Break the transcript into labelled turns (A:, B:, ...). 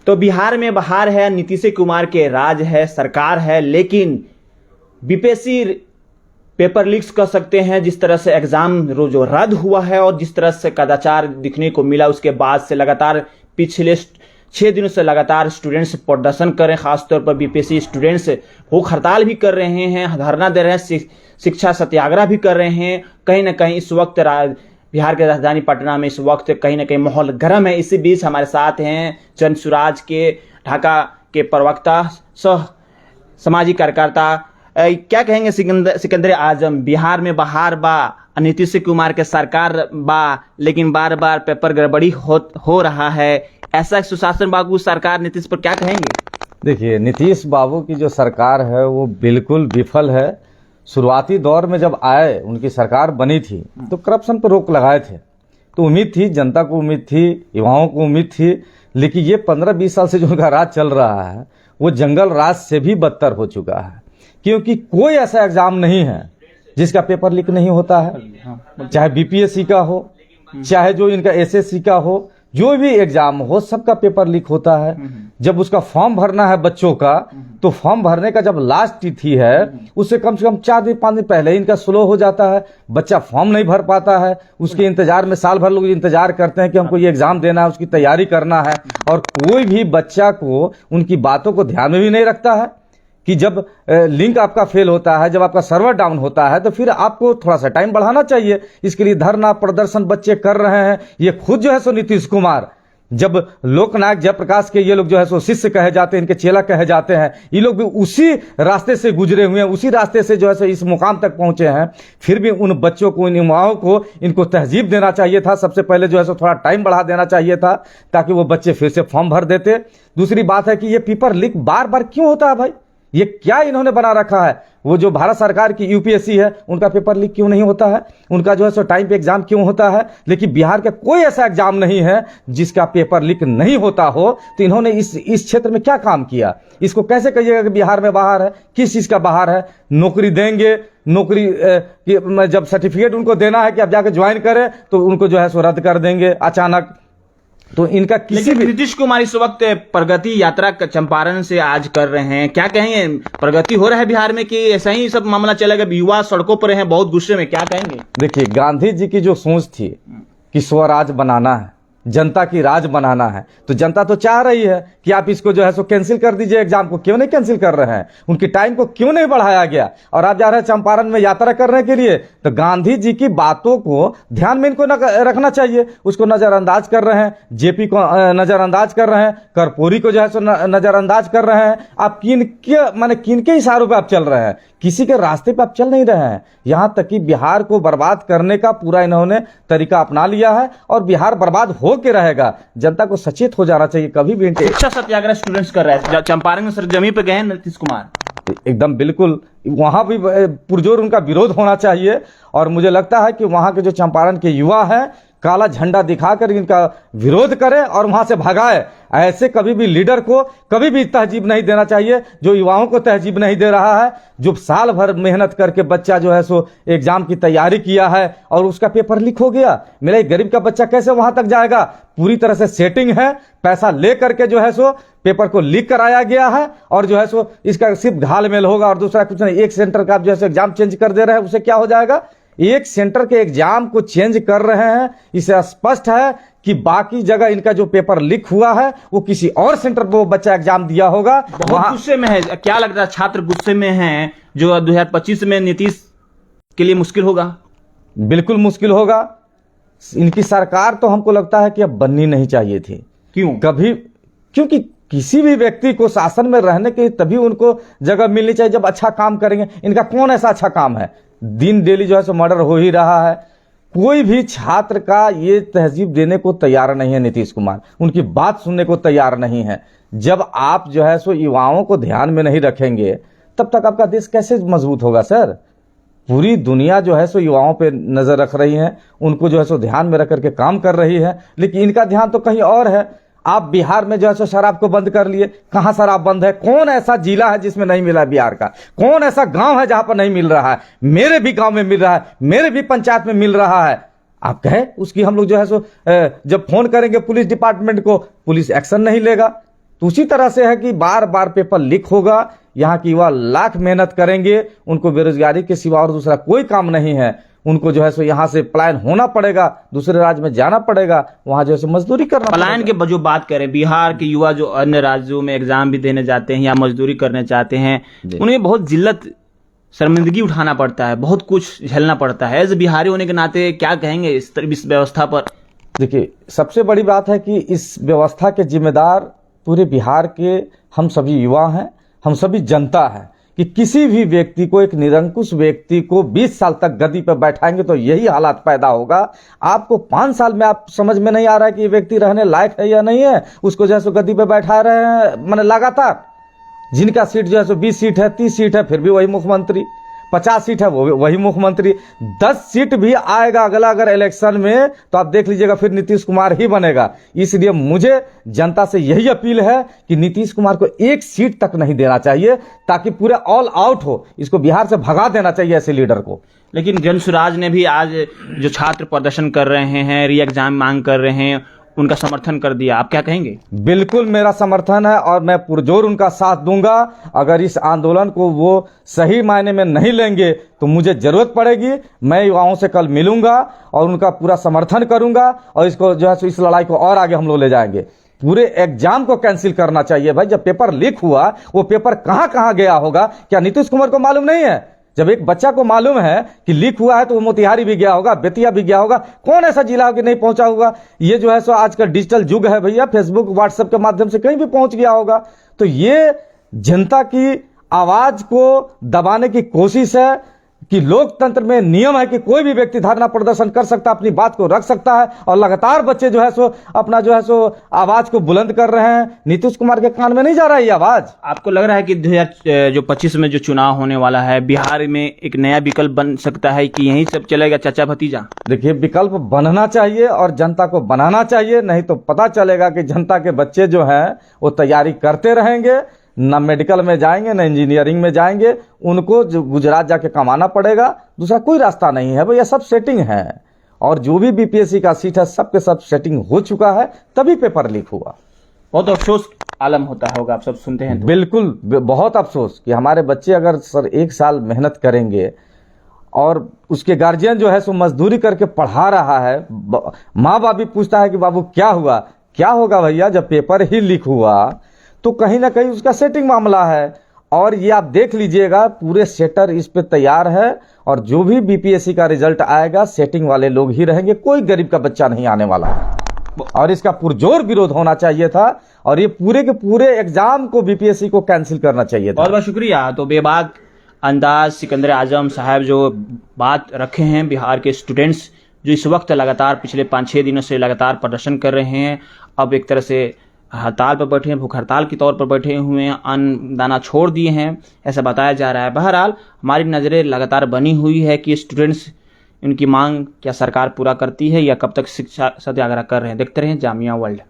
A: तो बिहार में बहार है, नीतीश कुमार के राज है, सरकार है, लेकिन बीपीएससी पेपर लीक्स कर सकते हैं। जिस तरह से एग्जाम जो रद्द हुआ है और जिस तरह से कदाचार दिखने को मिला, उसके बाद से लगातार पिछले 6 दिनों से लगातार स्टूडेंट्स प्रदर्शन कर रहे हैं। खासतौर पर बीपीएससी स्टूडेंट्स भूख हड़ताल भी कर रहे हैं, धरना दे रहे हैं, शिक्षा सत्याग्रह भी कर रहे हैं। कहीं ना कहीं इस वक्त बिहार के राजधानी पटना में इस वक्त कहीं ना कहीं माहौल गर्म है। इसी बीच हमारे साथ हैं जन सुराज के ढाका के प्रवक्ता सह सामाजिक कार्यकर्ता। क्या कहेंगे सिकंदर आजम, बिहार में बहार बा, नीतीश कुमार के सरकार बा, लेकिन बार बार पेपर गड़बड़ी हो रहा है, ऐसा सुशासन बाबू सरकार नीतीश पर क्या कहेंगे?
B: देखिए, नीतीश बाबू की जो सरकार है वो बिल्कुल विफल है। शुरुआती दौर में जब आए, उनकी सरकार बनी थी तो करप्शन पर रोक लगाए थे, तो उम्मीद थी, जनता को उम्मीद थी, युवाओं को उम्मीद थी। लेकिन ये 15-20 साल से जो उनका राज चल रहा है वो जंगल राज से भी बदतर हो चुका है, क्योंकि कोई ऐसा एग्जाम नहीं है जिसका पेपर लीक नहीं होता है। चाहे बीपीएससी का हो, चाहे जो इनका एसएससी का हो, जो भी एग्जाम हो, सबका पेपर लीक होता है। जब उसका फॉर्म भरना है बच्चों का, तो फॉर्म भरने का जब लास्ट तिथि है, उससे कम से कम 4 दिन 5 दिन पहले ही इनका स्लो हो जाता है। बच्चा फॉर्म नहीं भर पाता है, उसके इंतजार में साल भर लोग इंतजार करते हैं कि हमको ये एग्जाम देना है, उसकी तैयारी करना है। और कोई भी बच्चा को उनकी बातों को ध्यान में भी नहीं रखता है कि जब लिंक आपका फेल होता है, जब आपका सर्वर डाउन होता है, तो फिर आपको थोड़ा सा टाइम बढ़ाना चाहिए। इसके लिए धरना प्रदर्शन बच्चे कर रहे हैं। ये खुद जो है सो नीतीश कुमार, जब लोकनायक जयप्रकाश के ये लोग जो है सो शिष्य कहे जाते हैं, इनके चेला कहे जाते हैं, ये लोग भी उसी रास्ते से गुजरे हुए हैं, उसी रास्ते से जो है सो इस मुकाम तक पहुंचे हैं। फिर भी उन बच्चों को, इन युवाओं को, इनको तहजीब देना चाहिए था। सबसे पहले जो है सो थोड़ा टाइम बढ़ा देना चाहिए था, ताकि वो बच्चे फिर से फॉर्म भर देते। दूसरी बात है कि ये पेपर लीक बार बार क्यों होता है भाई? ये क्या इन्होंने बना रखा है? वो जो भारत सरकार की यूपीएससी है, उनका पेपर लीक क्यों नहीं होता है? उनका जो है सो टाइम पे एग्जाम क्यों होता है? लेकिन बिहार का कोई ऐसा एग्जाम नहीं है जिसका पेपर लीक नहीं होता हो। तो इन्होंने इस क्षेत्र में क्या काम किया? इसको कैसे कहिएगा कि बिहार में बाहर है? किस चीज का बाहर है? नौकरी देंगे, नौकरी जब सर्टिफिकेट उनको देना है कि आप जाकर ज्वाइन करें, तो उनको जो है सो रद्द कर देंगे अचानक। तो इनका किसी भी
A: नीतीश कुमार इस वक्त प्रगति यात्रा चंपारण से आज कर रहे हैं, क्या कहेंगे? प्रगति हो रहा है बिहार में कि ऐसा ही सब मामला चलेगा? युवा सड़कों पर हैं, बहुत गुस्से में, क्या कहेंगे?
B: देखिए, गांधी जी की जो सोच थी कि स्वराज बनाना है, जनता की राज बनाना है, तो जनता तो चाह रही है कि आप इसको जो है सो कैंसिल कर दीजिए। एग्जाम को क्यों नहीं कैंसिल कर रहे हैं? उनकी टाइम को क्यों नहीं बढ़ाया गया? और आप जा रहे हैं चंपारण में यात्रा करने के लिए, तो गांधी जी की बातों को ध्यान में इनको रखना चाहिए। उसको नजरअंदाज कर रहे हैं, जेपी को नजरअंदाज कर रहे हैं, कर्पूरी को जो है सो नजरअंदाज कर रहे हैं। आप किनके इशारों पर आप चल रहे हैं? किसी के रास्ते पे आप चल नहीं रहे हैं। यहां तक कि बिहार को बर्बाद करने का पूरा इन्होंने तरीका अपना लिया है, और बिहार बर्बाद हो के रहेगा। जनता को सचेत हो जाना चाहिए। कभी भी
A: शिक्षा सत्याग्रह स्टूडेंट्स कर रहे हैं, चंपारण में सरजमी पे गए हैं नीतीश कुमार,
B: एकदम बिल्कुल वहां भी पुरजोर उनका विरोध होना चाहिए। और मुझे लगता है कि वहां के जो चंपारण के युवा हैं, काला झंडा दिखाकर इनका विरोध करें और वहां से भगाए। ऐसे कभी भी लीडर को कभी भी तहजीब नहीं देना चाहिए, जो युवाओं को तहजीब नहीं दे रहा है। जो साल भर मेहनत करके बच्चा जो है सो एग्जाम की तैयारी किया है और उसका पेपर लीक हो गया, मेरा एक गरीब का बच्चा कैसे वहां तक जाएगा? पूरी तरह से सेटिंग है, पैसा ले करके जो है सो पेपर को लीक कराया गया है, और जो है सो इसका सिर्फ घालमेल होगा और दूसरा कुछ नहीं। एक सेंटर का जो है सो एग्जाम चेंज कर दे रहे हैं, उससे क्या हो जाएगा? एक सेंटर के एग्जाम को चेंज कर रहे हैं, इससे स्पष्ट है कि बाकी जगह इनका जो पेपर लीक हुआ है वो किसी और सेंटर पर वो बच्चा एग्जाम दिया होगा।
A: बहुत गुस्से में है, क्या लगता है? छात्र गुस्से में हैं, जो 2025 में नीतीश के लिए मुश्किल होगा?
B: बिल्कुल मुश्किल होगा। इनकी सरकार तो हमको लगता है कि अब बननी नहीं चाहिए थी।
A: क्यों?
B: क्योंकि किसी भी व्यक्ति को शासन में रहने के लिए तभी उनको जगह मिलनी चाहिए जब अच्छा काम करेंगे। इनका कौन ऐसा अच्छा काम है? दिन डेली जो है सो मर्डर हो ही रहा है। कोई भी छात्र का ये तहजीब देने को तैयार नहीं है नीतीश कुमार, उनकी बात सुनने को तैयार नहीं है। जब आप जो है सो युवाओं को ध्यान में नहीं रखेंगे, तब तक आपका देश कैसे मजबूत होगा सर? पूरी दुनिया जो है सो युवाओं पे नजर रख रही है, उनको जो है सो ध्यान में रख करके काम कर रही है, लेकिन इनका ध्यान तो कहीं और है। आप बिहार में जो है सो शराब को बंद कर लिए, कहां शराब बंद है? कौन ऐसा जिला है जिसमें नहीं मिला है बिहार का? कौन ऐसा गांव है जहां पर नहीं मिल रहा है? मेरे भी गांव में मिल रहा है, मेरे भी पंचायत में मिल रहा है। आप कहे उसकी हम लोग जो है सो जब फोन करेंगे पुलिस डिपार्टमेंट को, पुलिस एक्शन नहीं लेगा। तो उसी तरह से है कि बार बार पेपर लीक होगा, यहाँ की युवा लाख मेहनत करेंगे, उनको बेरोजगारी के सिवा और दूसरा कोई काम नहीं है, उनको जो है सो यहाँ से पलायन होना पड़ेगा, दूसरे राज्य में जाना पड़ेगा, वहां जो है सो मजदूरी करना
A: पलायन के जो बात करें, बिहार के युवा जो अन्य राज्यों में एग्जाम भी देने जाते हैं या मजदूरी करने चाहते हैं, उन्हें बहुत जिल्लत शर्मिंदगी उठाना पड़ता है, बहुत कुछ झेलना पड़ता है। एज बिहारी होने के नाते क्या कहेंगे इस व्यवस्था पर?
B: देखिए, सबसे बड़ी बात है कि इस व्यवस्था के जिम्मेदार पूरे बिहार के हम सभी युवा हैं, हम सभी जनता हैं, कि किसी भी व्यक्ति को, एक निरंकुश व्यक्ति को 20 साल तक गद्दी पर बैठाएंगे तो यही हालात पैदा होगा। आपको 5 साल में आप समझ में नहीं आ रहा है कि ये व्यक्ति रहने लायक है या नहीं है, उसको जो है सो गद्दी पर बैठा रहे हैं, मैंने लगातार। जिनका सीट जो है सो 20 सीट है, 30 सीट है, फिर भी वही मुख्यमंत्री, 50 सीट है वो वही मुख्यमंत्री, 10 सीट भी आएगा अगला अगर इलेक्शन में तो आप देख लीजिएगा फिर नीतीश कुमार ही बनेगा। इसलिए मुझे जनता से यही अपील है कि नीतीश कुमार को 1 सीट तक नहीं देना चाहिए, ताकि पूरे ऑल आउट हो, इसको बिहार से भगा देना चाहिए ऐसे लीडर को।
A: लेकिन जन सुराज ने भी आज जो छात्र प्रदर्शन कर रहे हैं, री एग्जाम मांग कर रहे हैं, उनका समर्थन कर दिया, आप क्या कहेंगे?
B: बिल्कुल मेरा समर्थन है और मैं पुरजोर उनका साथ दूंगा। अगर इस आंदोलन को वो सही मायने में नहीं लेंगे तो मुझे जरूरत पड़ेगी, मैं युवाओं से कल मिलूंगा और उनका पूरा समर्थन करूंगा और इसको जो है इस लड़ाई को और आगे हम लोग ले जाएंगे। पूरे एग्जाम को कैंसिल करना चाहिए भाई। जब पेपर लीक हुआ, वो पेपर कहां कहां गया होगा, क्या नीतीश कुमार को मालूम नहीं है? जब एक बच्चा को मालूम है कि लीक हुआ है तो वो मोतिहारी भी गया होगा, बेतिया भी गया होगा, कौन ऐसा जिला हो कि नहीं पहुंचा होगा? ये जो है सो आज का डिजिटल युग है भैया, फेसबुक व्हाट्सएप के माध्यम से कहीं भी पहुंच गया होगा। तो ये जनता की आवाज को दबाने की कोशिश है कि लोकतंत्र में नियम है कि कोई भी व्यक्ति धरना प्रदर्शन कर सकता है, अपनी बात को रख सकता है, और लगातार बच्चे जो है सो अपना जो है सो आवाज को बुलंद कर रहे हैं। नीतीश कुमार के कान में नहीं जा रहा है ये आवाज।
A: आपको लग रहा है कि 2025 में जो चुनाव होने वाला है, बिहार में एक नया विकल्प बन सकता है कि यही सब चलेगा चाचा भतीजा?
B: देखिए, विकल्प बनना चाहिए और जनता को बनाना चाहिए, नहीं तो पता चलेगा कि जनता के बच्चे जो हैं वो तैयारी करते रहेंगे, ना मेडिकल में जाएंगे, ना इंजीनियरिंग में जाएंगे, उनको जो गुजरात जाके कमाना पड़ेगा, दूसरा कोई रास्ता नहीं है भैया। सब सेटिंग है और जो भी बीपीएससी का सीट है सबके सब सेटिंग हो चुका है, तभी पेपर लीक हुआ।
A: बहुत अफसोस आलम होता होगा, आप सब सुनते हैं तो।
B: बिल्कुल, बहुत अफसोस कि हमारे बच्चे अगर सर 1 साल मेहनत करेंगे और उसके गार्जियन जो है सो मजदूरी करके पढ़ा रहा है, माँ बाप भी पूछता है कि बाबू क्या हुआ? क्या होगा भैया, जब पेपर ही लीक हुआ तो कहीं ना कहीं उसका सेटिंग मामला है। और ये आप देख लीजिएगा, पूरे सेटर इस पे तैयार है और जो भी बीपीएससी का रिजल्ट आएगा सेटिंग वाले लोग ही रहेंगे, कोई गरीब का बच्चा नहीं आने वाला है। और इसका पुरजोर विरोध होना चाहिए था और ये पूरे के पूरे एग्जाम को बीपीएससी को कैंसिल करना चाहिए था।
A: बहुत बहुत शुक्रिया। तो बेबाक अंदाज सिकंदर आजम साहब जो बात रखे हैं, बिहार के स्टूडेंट्स जो इस वक्त लगातार पिछले 5-6 दिनों से लगातार प्रदर्शन कर रहे हैं, अब एक तरह से हड़ताल पर बैठे हैं, भूख हड़ताल के तौर पर बैठे हुए हैं, अन्न दाना छोड़ दिए हैं, ऐसा बताया जा रहा है। बहरहाल हमारी नज़रें लगातार बनी हुई है कि स्टूडेंट्स उनकी मांग क्या सरकार पूरा करती है या कब तक शिक्षा सत्याग्रह कर रहे हैं। देखते रहें जामिया वर्ल्ड।